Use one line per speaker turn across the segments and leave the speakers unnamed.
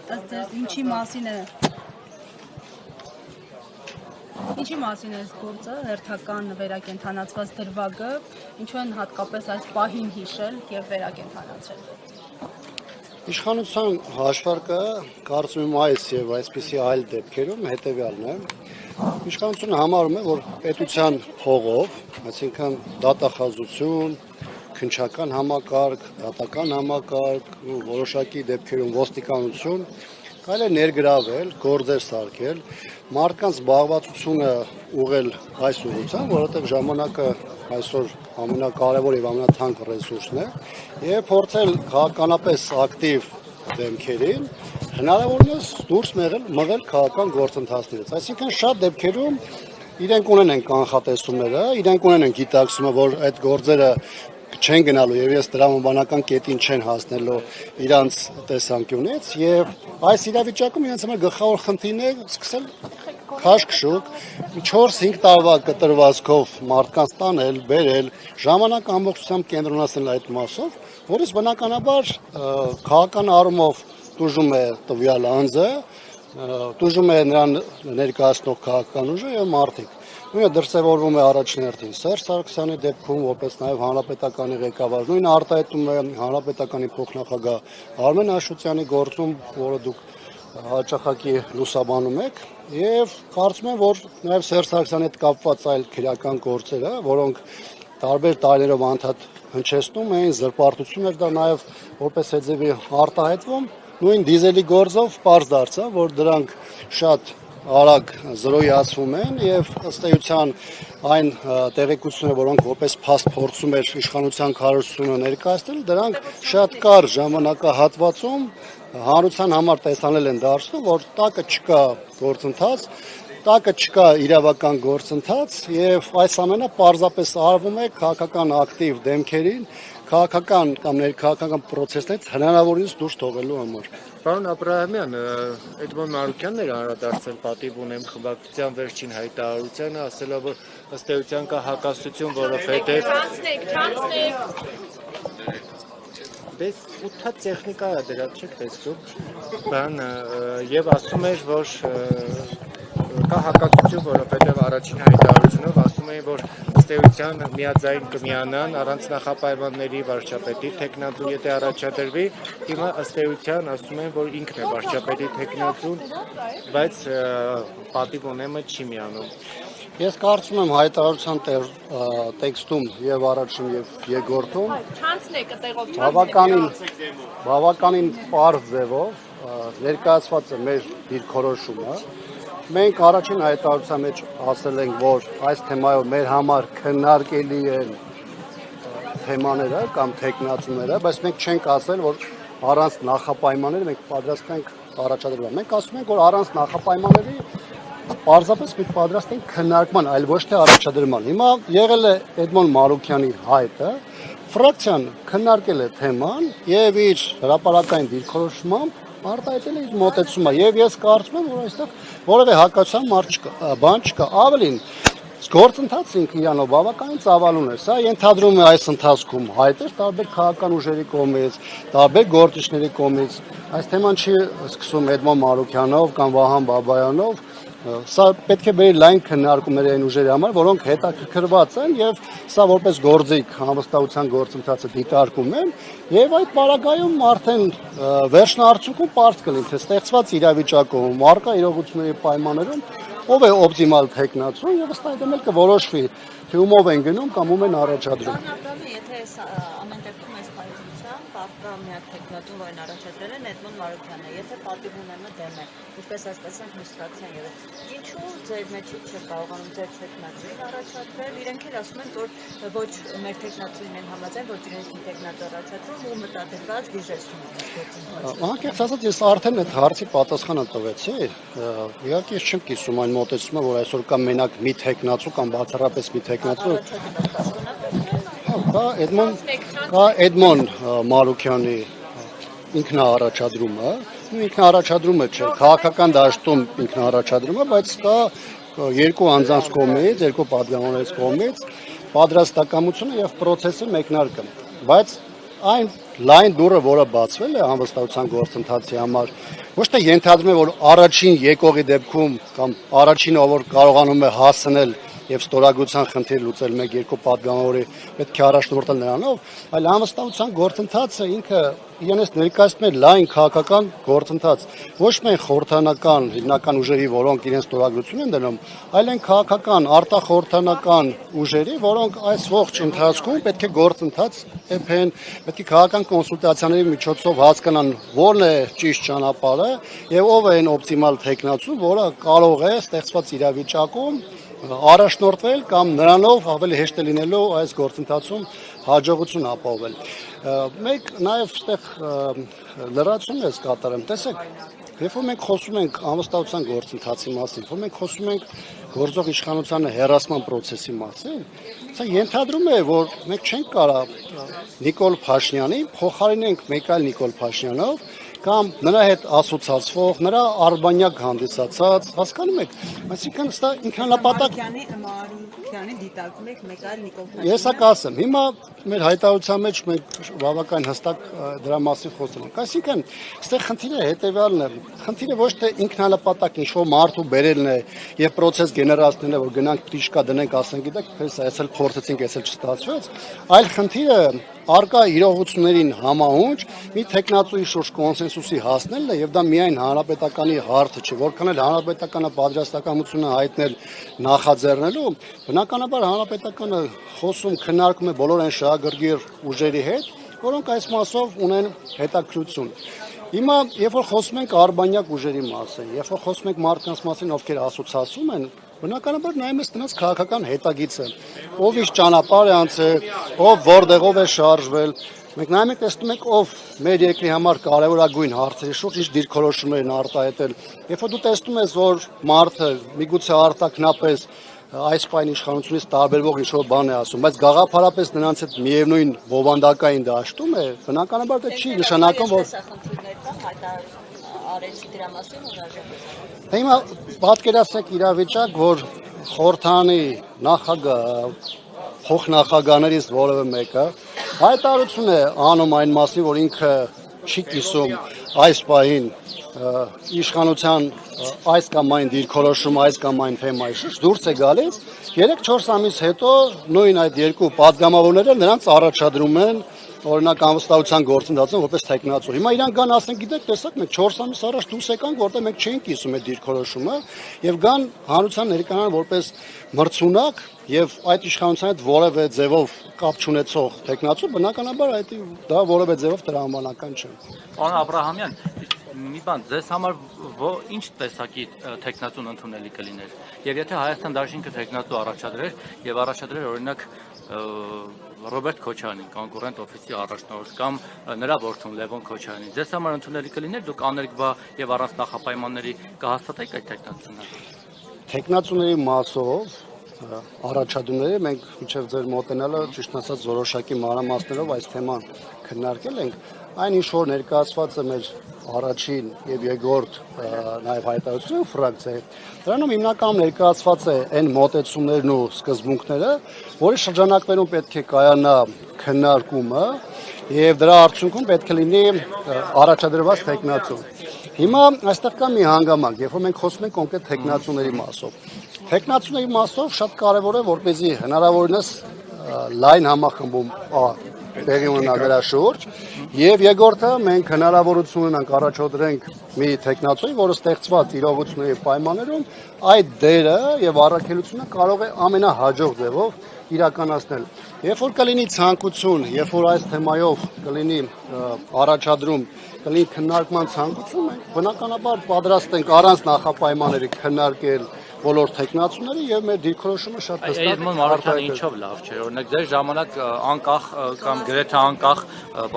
Ըստ ձեզ ինչի մասին է այս գործը, հերթական վերակենդանացված դրվագը, ինչու են հատկապես այս պահին հիշել եւ վերակենդանացրել։
Իշխանության հաշվարկը կարծում եմ այս եւ այսպիսի այլ դեպքերում հետեւյալն է։ Իշխանությունը համարում է, որ պետության հողով, այսինքն դատախազություն, քննչական համակարգ, դատական համակարգ ու որոշակի դեպքերում ոստիկանություն կարելի է ներգրավել, գործեր սարքել, մարդկանց զբաղվածությունը ուղղել այս ուղղությամբ, որովհետև ժամանակը այսօր ամենակարևոր եւ ամենաթանկ ռեսուրսն է, եւ փորձել քաղաքականապես ակտիվ դեմքերին հնարավորինս դուրս մղել քաղաքական գործընթացներից։ Այսինքն շատ դեպքերում իրենք ունեն կանխատեսումները, իրենք ունեն գիտակցումը, որ այդ գործերը չեն գնալու եւ ես տրամաբանական կետին չեն հասնելու իրանց տեսանկյունից եւ այս իրավիճակում իրենց համար գլխավոր խնդիրն է սկսել քաշքշուկ 4-5 տարվա կտրվածքով մարդկանց տանել, բերել, ժամանակ ամբողջությամբ կենտրոնացնել այդ մասով, որից բնականաբար քաղաքական առումով տուժում է տվյալ անձը, տուժում է նրան ներկայացնող քաղաքական ուժը եւ մարդիկ։ Նույնը դրսևորվում է առաջնորդին Սերժ Սարգսյանի դեպքում, որպես նաև հանրապետականի ղեկավար, նույնը արտահայտում է հանրապետականի փոխնախագահ Արմեն Աշոտյանի գործում, որը դուք հաճախակի լուսաբանում եք, եւ կարծում եմ, որ նաև Սերժ Սարգսյանի հետ կապված այլ քրեական գործերը, որոնք տարբեր տարիներով անդադ հնչեցնում էին, զրպարտություն էր դա նաև որպես հետևի արտահայտվում, նույն դիզելի գործով պարզ դարձավ, որ դրանք շատ արագ զրոյացվում են եւ ըստ էության այն տեղեկությունները, որոնք որպես փաստ փորձում էր իշխանության քարոզությունը ներկայացնել, դրանք շատ կարճ ժամանակահատվածում հանրության համար տեսանել են դարձնում, որ տակը չկա գործընթաց, տակը չկա իրավական գործընթաց եւ այս ամենը պարզապես արվում է քաղաքական ակտիվ դեմքերին, քաղաքական կամ ներքաղաքական process-ից հնարավորինս դուրս թողելու համար։
Պարոն Աբրահամյան, Էդմոն Մարուկյանն էր անդրադարձել պատիվ ունեմ խմբակցության վերջին հայտարարությանը, ասելով, որ ըստ էության կա հակասություն, որովհետև Դες ուտա տեխնիկա է դրա չեք տեսնում, բան եւ ասում էր, որ կա հակասություն, որովհետև առաջին հայտարարությունով ասում էին, որ ըստ էության միաձայն կմիանան առանց նախապայմանների վարչապետի թեկնածու, եթե առաջադրվի, հիմա ըստ էության ասում են, որ ինքն է վարչապետի թեկնածուն, բայց պատիվ ունեմը չի միանում։
Ես կարծում եմ հայտարարության տեքստում եւ առաջին եւ երկրորդում բավականին պարզ ձևով ներկայացված է մեր դիրքորոշումը։ Մենք առաջին հայտարարության մեջ ասել ենք, որ այս թեմայով մեր համար քննարկելի են թեմաները կամ թեկնածուները, բայց մենք չենք ասել, որ առանց նախապայմանների մենք պատրաստ ենք առաջադրվել։ Մենք ասում ենք, որ առանց նախապայմանների պարզապես մենք պատրաստ ենք քննարկման, այլ ոչ թե առաջադրման։ Հիմա եղել է Էդմոն Մարուկյանի հայտը, ֆրակցիան քննարկել է թեման եւ իր հրապարակային դիրքորոշմամբ արտահայտել է իր մոտեցումը եւ ես կարծում եմ, որ այստեղ որևէ հակասության բան չկա, ավելին գործընթացը ինքը իրանով բավականին ծավալուն է, սա ենթադրում է այս ընթացքում հայտեր տարբեր քաղաքական ուժերի կողմից, տարբեր գործիչների կողմից, այս թեման չի սկսում Էդմոն Մարուկյանով կամ Վահան Բաբայանով, սա պետք է բերի լայն քննարկումների այն ուժերի համար, որոնք հետաքրքրված են եւ սա որպես գործիք համստահության գործընթացը դիտարկում են եւ այդ պարագայում արդեն վերջնարդյունքում պարզ կլինի, թե ստեղծված իրավիճակում, առկա իրողությունների պայմաններում ով է օպտիմալ թեկնածուն եւ ըստ այդմ էլ կորոշվի, թե ումով են գնում կամ ում են առաջադրում։
Եթե ամեն դեպքում այս փայլության կապկա միակ թեկնածուն, որն առաջադրել են Էդմոն Մարուկյանը, եթե պատիվ ունենը դեմ է, ինչպես ասած ենք միստրացիան եղել։ Ինչու ձեր մեջ չէ կարողանում ձեր թեկնածուին առաջադրել, իրենք էլ ասում են, որ ոչ մեր թեկնածուին են համաձայն, որ իրենք թեկնածու առաջադրում ու մտադրված դիժեցնում են գործընթացը։
Անկեղծ ասած, ես արդեն այդ հարցի պատասխանը տվեցի, իհարկե ես չեմ կիսում այն մոտեցումը, որ այսօր կա մենակ մի թեկնածու կամ բացառապես մի թեկնածու։ Կա Էդմոն Մարուկյանի ինքնաառաջադրումը, ինքնաառաջադրումը չէ, քաղաքական դաշտում ինքնաառաջադրումը, բայց կա երկու անձանց կողմից, երկու պատգամավորներից կողմից պատրաստակամությունը եւ process-ը մեկնարկը։ Բայց այն լայն դուրը, որը բացվել է անվստահության գործընթացի համար, ոչ թե ենթադրում է, որ առաջին եկողի դեպքում կամ առաջինը, որ կարողանում է հասնել եւ ստորագրության խնդիր լուծել 1-2 падգամավորի պետք է առաջնորդել նրանով, այլ անվստահության գործընթացը ինքը իրենից ներկայացնում է լայն քաղաքական գործընթաց, ոչ միայն խորհրդանական հիմնական ուժերի, որոնք իրենց ստորագրություն են դնում, այլ այն քաղաքական արտախորհրդանական ուժերի, որոնք այս ողջ ընթացքում պետք է գործընթաց էփեն, պետք է քաղաքական կոնսուլտացիաների միջոցով հասկանան որն է ճիշտ ճանապարհը եւ ով է այն օպտիմալ տեխնացու, որը կարող է ստեղծված իրավիճակում առաջնորդվել կամ նրանով ավելի հեշտ է լինելու այս գործընթացում հաջողություն ապահովել։ Մեկ նաև այստեղ լրացում ես կատարեմ, տեսեք, երբ որ մենք խոսում ենք անվստահության գործընթացի մասին, որ մենք խոսում ենք գործող իշխանության հեռացման process-ի մասին, սա ենթադրում է, որ մենք չենք կարող Նիկոլ Փաշինյանին փոխարինենք մեկ այլ Նիկոլ Փաշինյանով կամ նրա հետ ասոցացվող, նրա արբանյակ հանդիսացած, հասկանում եք, այսինքն սա ինքնանպատակ
Մարուկյանի դիտարկում եք մեկ այլ Նիկոլ Փաշինյան։
Ես կասեմ, հիմա մեր հայտարարության մեջ մենք բավական հստակ դրա մասին խոսել ենք։ Այսինքն, այստեղ խնդիրը հետևյալն է։ Խնդիրը ոչ թե ինքնանպատակ ինչ-որ մարդու բերելն է եւ process գեներացնելն է, որ գնանք տիշկա դնենք, ասենք, գիտեք, պես այսել փորձեցինք, այսել չստացվեց, այլ խնդիրը արկա իրողություններին համահունչ մի տեխնացուի շուրջ կոնսենսուսի հասնելն է եւ դա միայն հանրապետականի հարցը չէ, որքան էլ հանրապետականը պատրաստակամությունը հայտնել նախաձեռնելու, բնականաբար հանրապետականը խոսում քննարկում է բոլոր այն շահագրգիռ ուժերի հետ, որոնք այս մասով ունեն հետաքրություն։ Հիմա, երբ որ խոսում ենք արբանյակ ուժերի մասին, երբ որ խոսում ենք մարդկանց մասին, ովքեր ասոցիացում են, բնականաբար նայում ես նրանց քաղաքական հետագիծը, ով ինչ ճանապարհ է անցել, ով որտեղով է շարժվել, մենք նայում ենք տեսնում ենք ով մեր երկրի համար կարևորագույն հարցերի շուրջ ինչ դիրքորոշումներ են արտահայտել, երբ որ դու տեսնում ես, որ մարդը միգուցե արտաքնապես այս պայն իշխանությունից տարբերվող ինչ-որ բան է ասում, բայց գաղափարապես նրանց հետ միևնույն բովանդակային դաշտում է, բնականաբար դա չի նշանակում, որ
արեցի դրա մասին հրաժարվեց։
Հիմա պատկերացրեք իրավիճակ, որ խորհրդանի նախագահ, փոխնախագահներից որևէ մեկը հայտարարություն է անում այն մասին, որ ինքը չի կիսում այս պահին իշխանության այս կամ այն դիրքորոշումը, այս կամ այն թեմայի շուրջ դուրս է գալիս, 3-4 ամիս հետո նույն այդ երկու падգամավորները նրանց առաջադրում են օրինակ անվստահության գործընթացում որպես տեխնացու։ Հիմա իրանք գան ասեն, գիտեք, տեսակ, մենք 4 ամիս առաջ դուրս եկանք, որտեղ մենք չէինք կիսում այդ դիրքորոշումը, եւ գան հանրության ներկայանան որպես մրցունակ եւ այդ իշխանության հետ որևէ ձևով կապ չունեցող տեխնացու, բնականաբար դա որևէ ձևով տրամաբանական չէ։
Պարոն Աբրահամյան, մի բան, ձեզ համար ինչ տեսակի տեխնացուն ընդունելի կլիներ։ Եվ եթե Հայաստան Դաշինքը տեխնացու առաջադրեր եւ առաջադրեր օրինակ Ռոբերտ Քոչարյանին, կոնկուրենտ օֆիսի առաջնորդ կամ նրա որդուն Լևոն Քոչարյանին, ձեզ համար ընդունելի կլիներ, դուք աներկբա եւ առանց նախապայմանների կհաստատեք այդ տեխնացությունը։
Տեխնացուների մասով առաջադրումները մենք մինչև ձեր մոտենալը ճիշտ ասած որոշակի մանրամասներով այս թեման քննարկել ենք, այն ինչ որ ներկայացված է մեր առաջին եւ երկրորդ նաեւ հայտարարություններով ֆրակցիայի, դրանում հիմնականում ներկայացված է այն մոտեցումներն ու սկզբունքները, որի շրջանակներում պետք է կայանա քննարկումը եւ դրա արդյունքում պետք է լինի առաջադրված տեխնացու։ Հիմա այստեղ կա մի հանգամանք, երբ որ մենք խոսում ենք կոնկրետ տեխնացուների մասով։ Տեխնացուների մասով շատ կարևոր է, որպեսզի հնարավորինս լայն համախմբում տեղի ունենա դրա շուրջ, եւ երկրորդը մենք հնարավորություն ունենք առաջադրենք մի տեխնացուի, որը ստեղծված իրողությունների պայմաններում այդ դերը եւ առաքելությունը կարող է ամենահաջող ձևով իրականացնել։ Երբ որ կլինի ցանկություն, երբ որ այս թեմայով կլինի առաջադրում, կլինի քննարկման ցանկություն, մենք բնականաբար պատրաստ ենք առանց նախապայմանների քննարկել բոլոր տեխնացուները եւ մեր դիրքորոշումը շատ հստակ է։
Էդմոն Մարուկյանը ինչով լավ չէ, օրինակ ձեր ժամանակ անկախ կամ գրեթե անկախ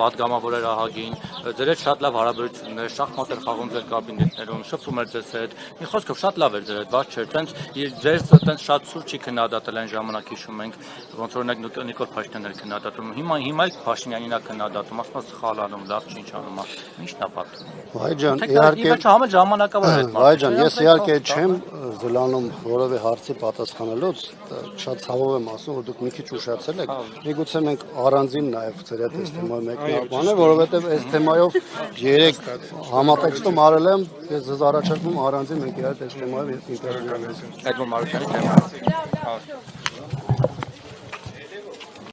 պատգամավոր էր ահագին, ձեր հետ շատ լավ հարաբերություններ, շախմատ էր խաղում ձեր կաբինետներում, շփվում էր ձեզ հետ։ Մի խոսքով շատ լավ էր ձեր հետ, բաց չէր, տենց ձեզ տենց շատ սուր չի քննադատել այն ժամանակ հիշում ենք, ոնց օրինակ Նիկոլ Փաշինյանն էր քննադատում։ Հիմա էլ Փաշինյանին է քննադատում, ասում է սխալ անում, լավ չի ինչ անում, ինչն է պատմում։
Վայ ջան, իհարկե
ժամանակավոր է այդ
Վայ ջան, ես իհարկե չեմ զլանում անում որևէ հարցի պատասխանելուց, շատ ցավով եմ ասում, որ դուք մի քիչ ուշացել եք։ Միգուցե մենք առանձին նաև ծեր հետ այս թեմայի մեկնաբանել, որովհետև այս թեմայով 3 համատեքստում արել եմ, ես ձեզ առաջարկում առանձին մենք իրար այս թեմայով ինտերվյու անենք։
Edmond Marukyan.